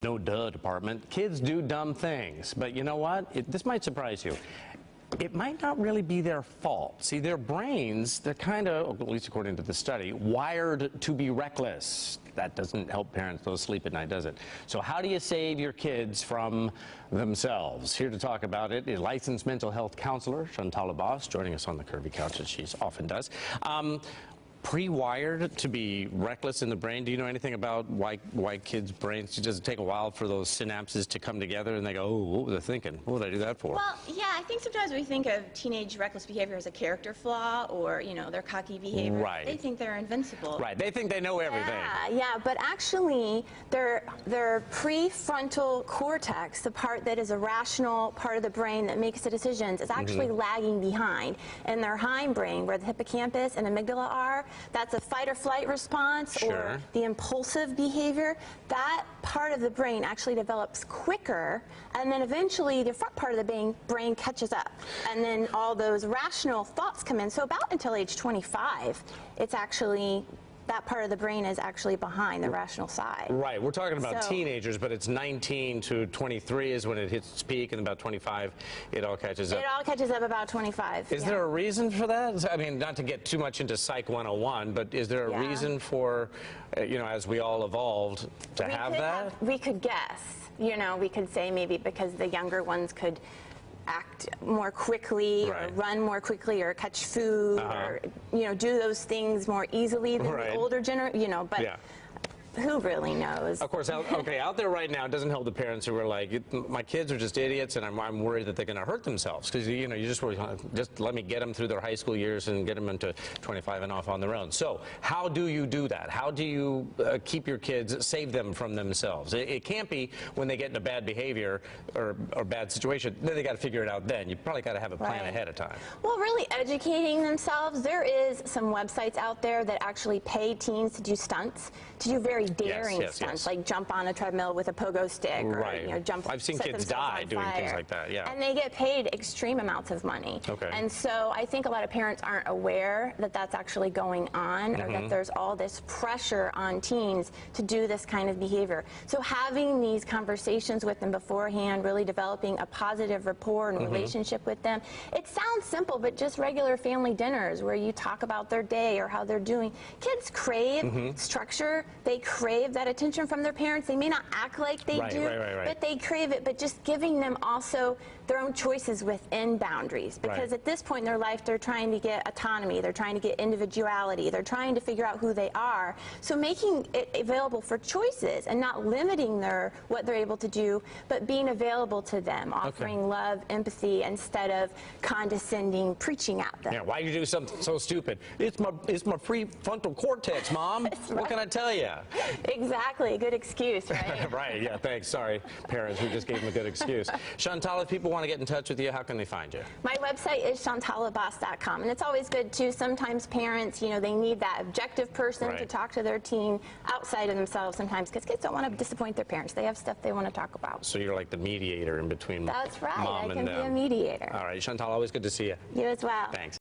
No duh department. Kids do dumb things, but you know what? This might surprise you. It might not really be their fault. See, their brains, they're kind of, at least according to the study, wired to be reckless. That doesn't help parents go to sleep at night, does it? So how do you save your kids from themselves? Here to talk about it is licensed mental health counselor Shantala Boss, joining us on the curvy couch as she often does. Pre-wired to be reckless in the brain. Do you know anything about why kids' brains, does it take a while for those synapses to come together and they go, oh, what were they thinking? What would I do that for? Well, yeah, I think sometimes we think of teenage reckless behavior as a character flaw or, you know, their cocky behavior. Right. They think they're invincible. Right. They think they know everything. Yeah, but actually their prefrontal cortex, the part that is a rational part of the brain that makes the decisions, is actually lagging behind. And their hindbrain, where the hippocampus and amygdala are, that's a fight or flight response, or the impulsive behavior. That part of the brain actually develops quicker, and then eventually the front part of the brain catches up, and then all those rational thoughts come in. So about until age 25, it's actually, that part of the brain is actually behind the rational side. Right. We're talking about teenagers, but it's 19 to 23 is when it hits its peak, and about 25, it all catches up. It all catches up about 25. Is there a reason for that? I mean, not to get too much into Psych 101, but is there a reason for, you know, as we all evolved, to have that? We could guess. You know, we could say maybe because the younger ones could act more quickly, or run more quickly, or catch food, or, you know, do those things more easily than the older generation, you know, but who really knows? Of course, out there right now, it doesn't help the parents who are like, my kids are just idiots, and I'm worried that they're going to hurt themselves, because, you know, you just let me get them through their high school years and get them into 25 and off on their own. So how do you do that? How do you keep your kids, save them from themselves? It can't be when they get into bad behavior or bad situation. Then they got to figure it out then. You probably got to have a plan ahead of time. Well, really educating themselves. There is some websites out there that actually pay teens to do stunts, to do very daring stunts, like jump on a treadmill with a pogo stick, or you know, jump. I've seen kids die doing things like that. Yeah, and they get paid extreme amounts of money. And so I think a lot of parents aren't aware that that's actually going on, or that there's all this pressure on teens to do this kind of behavior. So having these conversations with them beforehand, really developing a positive rapport and relationship with them. It sounds simple, but just regular family dinners where you talk about their day or how they're doing. Kids crave structure. They crave that attention from their parents. They may not act like they do, but they crave it. But just giving them also their own choices within boundaries. Because at this point in their life, they're trying to get autonomy. They're trying to get individuality. They're trying to figure out who they are. So making it available for choices and not limiting what they're able to do, but being available to them, offering love, empathy, instead of condescending, preaching at them. Yeah, why you do something so stupid? It's my prefrontal cortex, Mom. What can I tell you? Exactly. Good excuse, right? Right, yeah, thanks. Sorry, parents, we just gave them a good excuse. Chantal, if people want to get in touch with you, how can they find you? My website is shantalaboss.com, and it's always good, too. Sometimes parents, you know, they need that objective person to talk to their teen outside of themselves sometimes, because kids don't want to disappoint their parents. They have stuff they want to talk about. So you're like the mediator in between That's right. Mom I can be a mediator. All right, Chantal, always good to see you. You as well. Thanks.